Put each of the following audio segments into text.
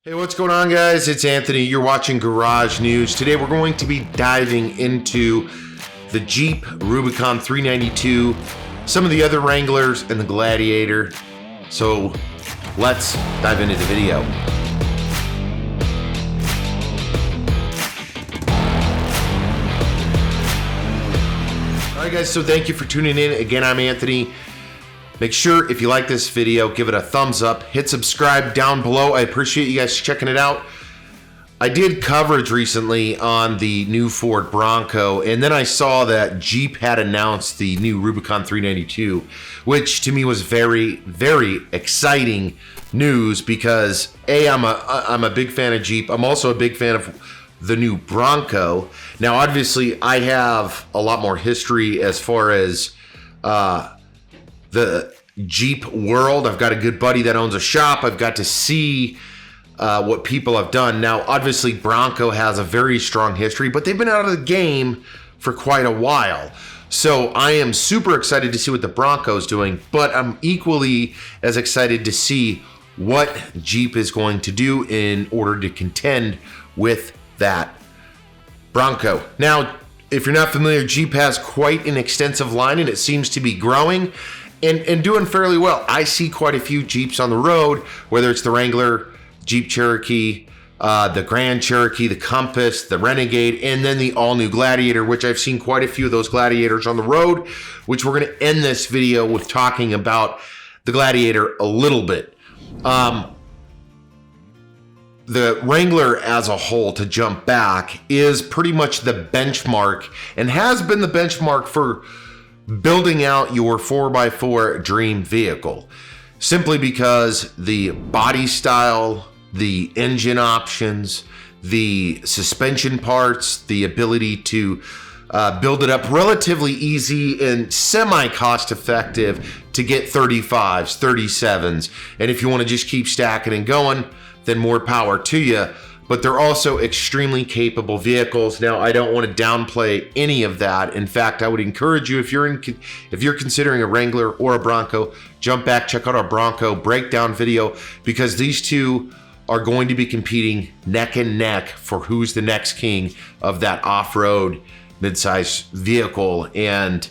Hey, what's going on, guys? It's Anthony. You're watching Garage News. Today we're going to be diving into the Jeep Rubicon 392, some of the other Wranglers, and the Gladiator. So let's dive into the video. All right, guys, so thank you for tuning in. Again, I'm Anthony. Make sure if you like this video, give it a thumbs up, hit subscribe down below. I appreciate you guys checking it out. I did coverage recently on the new Ford Bronco, and then I saw that Jeep had announced the new Rubicon 392, which to me was very, very exciting news because I'm a big fan of Jeep. I'm also a big fan of the new Bronco. Now, obviously, I have a lot more history as far as the Jeep world. I've got a good buddy that owns a shop. I've got to see what people have done. Now, obviously, Bronco has a very strong history, but they've been out of the game for quite a while. So I am super excited to see what the Bronco's doing, but I'm equally as excited to see what Jeep is going to do in order to contend with that Bronco. Now, if you're not familiar, Jeep has quite an extensive line, and it seems to be growing and doing fairly well. I see quite a few Jeeps on the road, whether it's the Wrangler, Jeep Cherokee, the Grand Cherokee, the Compass, the Renegade, and then the all-new Gladiator, which I've seen quite a few of those Gladiators on the road, which we're going to end this video with talking about the Gladiator a little bit. The Wrangler as a whole, to jump back, is pretty much the benchmark and has been the benchmark for building out your 4x4 dream vehicle, simply because the body style, the engine options, the suspension parts, the ability to build it up relatively easy and semi-cost effective to get 35s, 37s. And if you want to just keep stacking and going, then more power to you. But they're also extremely capable vehicles. Now, I don't want to downplay any of that. In fact, I would encourage you, if you're considering a Wrangler or a Bronco, jump back, check out our Bronco breakdown video, because these two are going to be competing neck and neck for who's the next king of that off-road midsize vehicle. And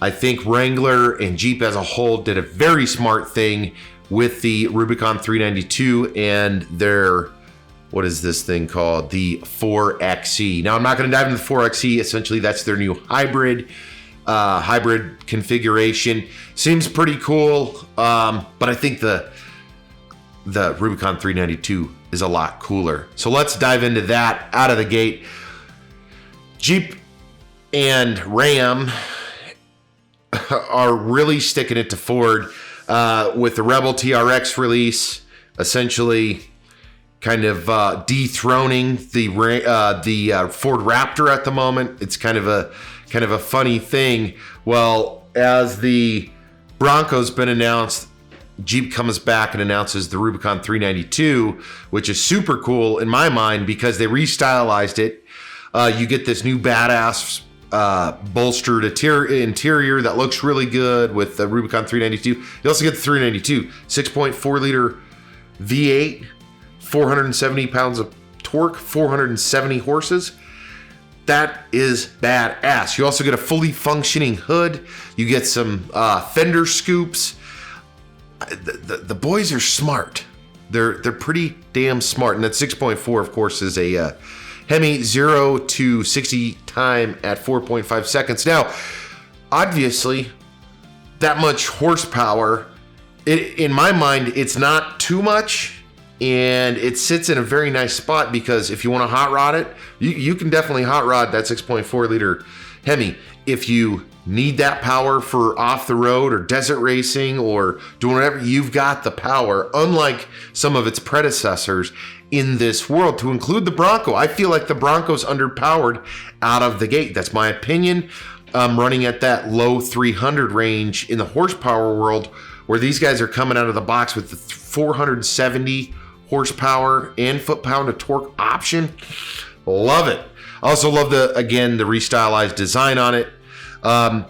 I think Wrangler and Jeep as a whole did a very smart thing with the Rubicon 392 and their, what is this thing called? The 4xe. Now, I'm not going to dive into the 4xe. Essentially, that's their new hybrid configuration. Seems pretty cool, but I think the Rubicon 392 is a lot cooler. So let's dive into that out of the gate. Jeep and Ram are really sticking it to Ford with the Rebel TRX release, essentially kind of dethroning the Ford Raptor at the moment. It's kind of a funny thing. Well, as the Bronco's been announced, Jeep comes back and announces the Rubicon 392, which is super cool in my mind because they restylized it. You get this new badass bolstered interior that looks really good with the Rubicon 392. You also get the 392 6.4 liter V8, 470 pounds of torque, 470 horses. That is badass. You also get a fully functioning hood. You get some fender scoops. The boys are smart. They're pretty damn smart. And that 6.4, of course, is a Hemi 0 to 60 time at 4.5 seconds. Now, obviously, that much horsepower, in my mind, it's not too much, and it sits in a very nice spot because if you want to hot rod it, you can definitely hot rod that 6.4 liter Hemi. If you need that power for off the road or desert racing or doing whatever, you've got the power, unlike some of its predecessors in this world, to include the Bronco. I feel like the Bronco's underpowered out of the gate. That's my opinion. Running at that low 300 range in the horsepower world, where these guys are coming out of the box with the 470 horsepower and foot-pound of torque option. Love it. I also love the restylized design on it.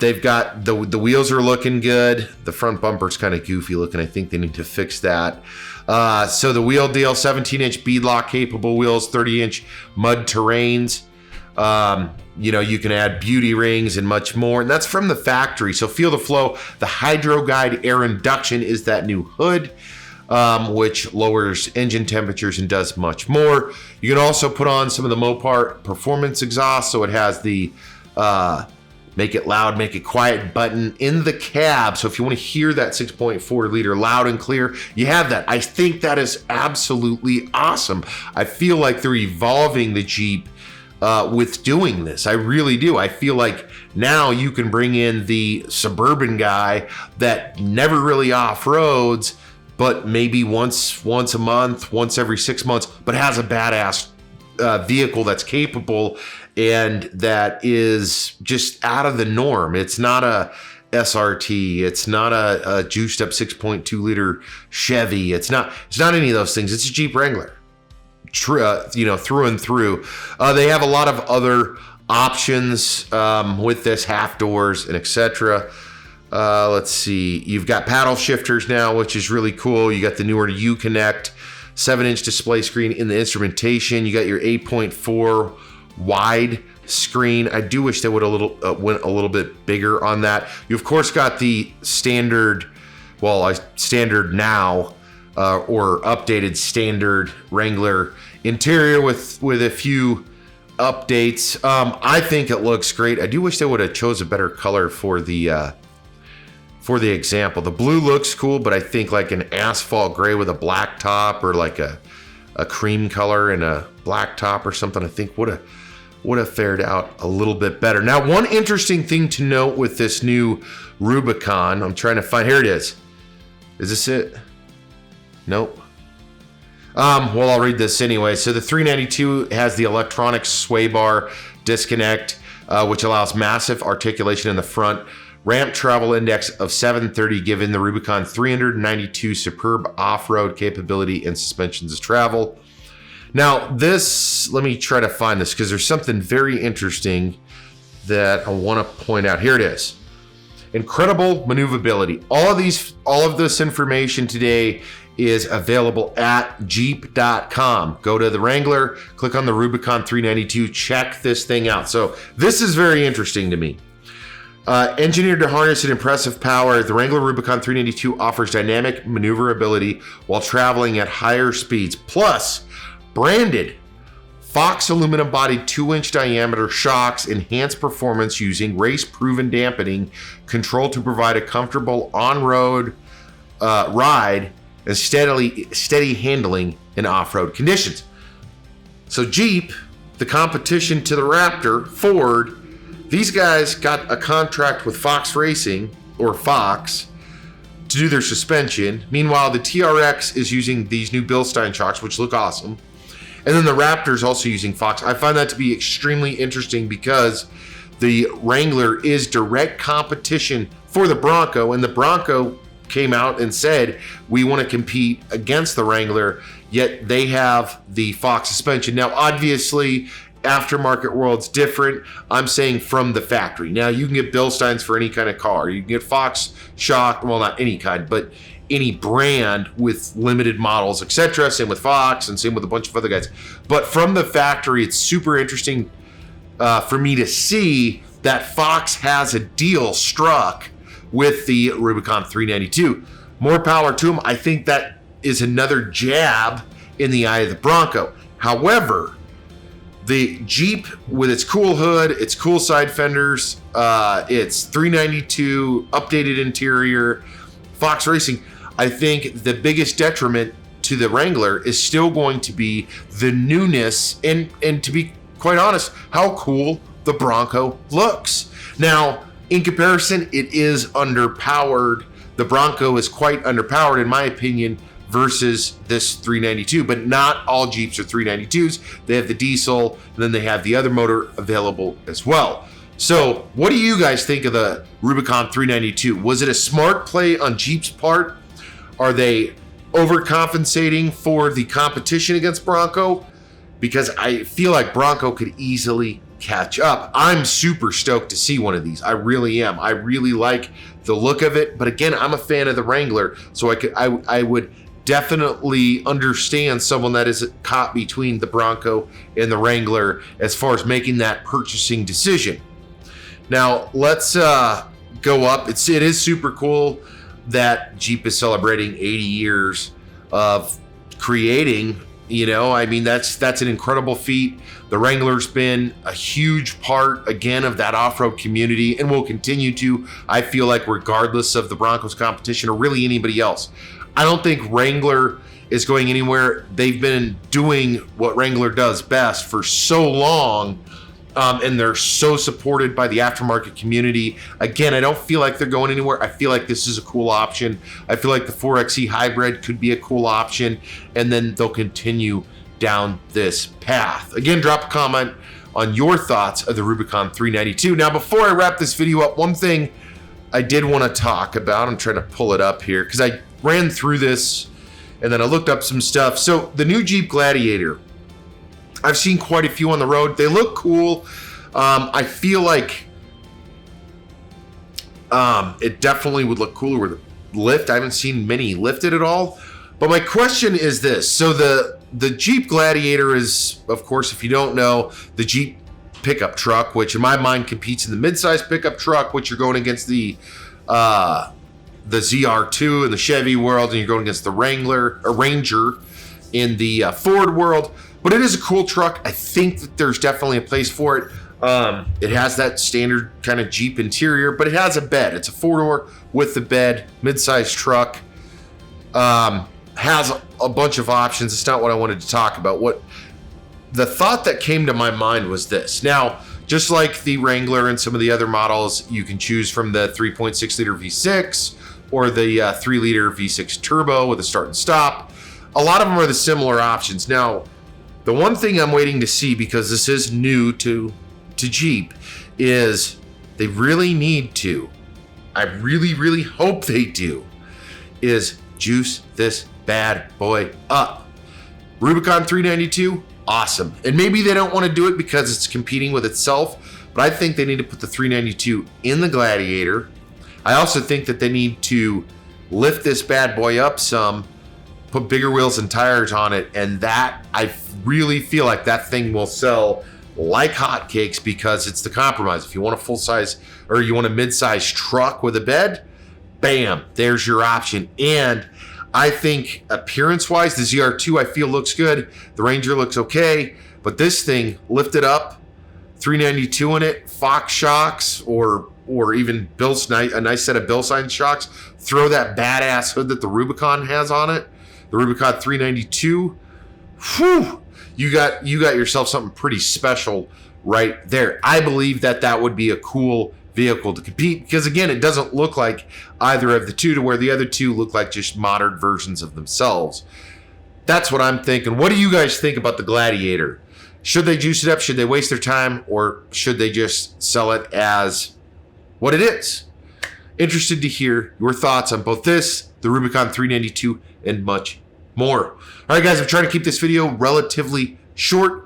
They've got the wheels are looking good. The front bumper's kind of goofy looking. I think they need to fix that. So the wheel deal, 17-inch beadlock capable wheels, 30-inch mud terrains. You can add beauty rings and much more, and that's from the factory. So feel the flow. The Hydro Guide air induction is that new hood, which lowers engine temperatures and does much more. You can also put on some of the Mopar performance exhaust, so it has the make it loud, make it quiet button in the cab. So if you want to hear that 6.4 liter loud and clear, you have that. I think that is absolutely awesome. I feel like they're evolving the Jeep with doing this. I really do. I feel like now you can bring in the suburban guy that never really off-roads, but maybe once a month, once every 6 months, but has a badass vehicle that's capable and that is just out of the norm. It's not a SRT. It's not a juiced up 6.2 liter Chevy. It's not any of those things. It's a Jeep Wrangler. Through and through. They have a lot of other options with this, half doors and etc. Let's see. You've got paddle shifters now, which is really cool. You got the newer Uconnect 7-inch display screen in the instrumentation. You got your 8.4 wide screen. I do wish they would went a little bit bigger on that. You of course got the standard now. Or updated standard Wrangler interior with a few updates. I think it looks great. I do wish they would have chose a better color for the example. The blue looks cool, but I think like an asphalt gray with a black top, or like a cream color and a black top or something, I think would have fared out a little bit better. Now, one interesting thing to note with this new Rubicon, I'm trying to find, here it is. Is this it? Nope. Well, I'll read this anyway. So the 392 has the electronic sway bar disconnect, which allows massive articulation in the front. Ramp travel index of 730, giving the Rubicon 392 superb off-road capability and suspensions of travel. Now this, let me try to find this because there's something very interesting that I want to point out. Here it is. Incredible maneuverability. All of this information today is available at jeep.com. Go to the Wrangler, click on the Rubicon 392, check this thing out. So this is very interesting to me. Engineered to harness an impressive power, the Wrangler Rubicon 392 offers dynamic maneuverability while traveling at higher speeds. Plus, branded Fox aluminum bodied 2-inch diameter shocks enhance performance using race-proven dampening control to provide a comfortable on-road ride and steady handling in off-road conditions. So Jeep, the competition to the Raptor, Ford, these guys got a contract with Fox Racing, or Fox, to do their suspension. Meanwhile, the TRX is using these new Bilstein shocks, which look awesome. And then the Raptor is also using Fox. I find that to be extremely interesting because the Wrangler is direct competition for the Bronco, and the Bronco came out and said, we want to compete against the Wrangler, yet they have the Fox suspension. Now, obviously, aftermarket world's different. I'm saying from the factory. Now, you can get Bilsteins for any kind of car. You can get Fox shock, well, not any kind, but any brand with limited models, etc. Same with Fox and same with a bunch of other guys. But from the factory, it's super interesting for me to see that Fox has a deal struck with the Rubicon 392. More power to them. I think that is another jab in the eye of the Bronco. However, the Jeep with its cool hood, its cool side fenders, its 392 updated interior, Fox Racing, I think the biggest detriment to the Wrangler is still going to be the newness and to be quite honest, how cool the Bronco looks. Now, in comparison, it is underpowered. The Bronco is quite underpowered, in my opinion, versus this 392, but not all Jeeps are 392s. They have the diesel, and then they have the other motor available as well. So what do you guys think of the Rubicon 392? Was it a smart play on Jeep's part? Are they overcompensating for the competition against Bronco? Because I feel like Bronco could easily catch up. I'm super stoked to see one of these. I really am. I really like the look of it. But again, I'm a fan of the Wrangler, so I would definitely understand someone that is caught between the Bronco and the Wrangler as far as making that purchasing decision. Now let's go up. It is super cool that Jeep is celebrating 80 years of creating. You know, I mean, that's an incredible feat. The Wrangler's been a huge part, again, of that off-road community and will continue to, I feel like, regardless of the Broncos competition or really anybody else. I don't think Wrangler is going anywhere. They've been doing what Wrangler does best for so long, and they're so supported by the aftermarket community. Again, I don't feel like they're going anywhere. I feel like this is a cool option. I feel like the 4xe hybrid could be a cool option, and then they'll continue down this path. Again, drop a comment on your thoughts of the Rubicon 392. Now, before I wrap this video up, one thing I did want to talk about, I'm trying to pull it up here because I ran through this and then I looked up some stuff. So the new Jeep Gladiator, I've seen quite a few on the road. They look cool. I feel like it definitely would look cooler with a lift. I haven't seen many lifted at all. But my question is this. So the Jeep Gladiator is, of course, if you don't know, the Jeep pickup truck, which in my mind competes in the midsize pickup truck, which you're going against the ZR2 in the Chevy world, and you're going against the Ranger in the Ford world. But it is a cool truck. I think that there's definitely a place for it. It has that standard kind of Jeep interior, but it has a bed. It's a 4-door with the bed, mid-size truck. Has a bunch of options. It's not what I wanted to talk about. What the thought that came to my mind was this. Now, just like the Wrangler and some of the other models, you can choose from the 3.6 liter V6 or the 3 liter V6 turbo with a start and stop. A lot of them are the similar options. Now, the one thing I'm waiting to see, because this is new to Jeep, is they really need to, I really hope they do, is juice this bad boy up. Rubicon 392, awesome. And maybe they don't want to do it because it's competing with itself, but I think they need to put the 392 in the Gladiator. I also think that they need to lift this bad boy up some, put bigger wheels and tires on it, and that, I really feel like that thing will sell like hotcakes because it's the compromise. If you want a full-size or you want a mid-size truck with a bed, bam, there's your option. And I think appearance-wise, the ZR2 I feel looks good. The Ranger looks okay, but this thing lifted up, 392 in it, Fox shocks, or even a nice set of Bilstein shocks. Throw that badass hood that the Rubicon has on it, the Rubicon 392. Whew, you got yourself something pretty special right there. I believe that would be a cool vehicle to compete because, again, it doesn't look like either of the two, to where the other two look like just modern versions of themselves. That's what I'm thinking. What do you guys think about the Gladiator? Should they juice it up? Should they waste their time? Or should they just sell it as what it is? Interested to hear your thoughts on both this, the Rubicon 392, and much more. All right, guys, I'm trying to keep this video relatively short.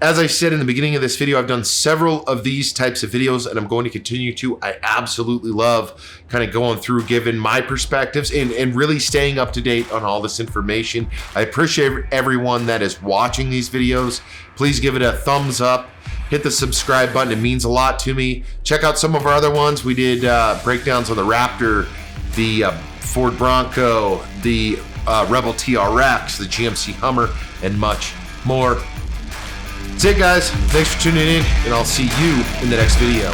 As I said in the beginning of this video, I've done several of these types of videos, and I'm going to continue to. I absolutely love kind of going through, giving my perspectives, and really staying up to date on all this information. I appreciate everyone that is watching these videos. Please give it a thumbs up. Hit the subscribe button. It means a lot to me. Check out some of our other ones. We did breakdowns on the Raptor, the Ford Bronco, the Rebel TRX, the GMC Hummer, and much more. That's it, guys. Thanks for tuning in, and I'll see you in the next video.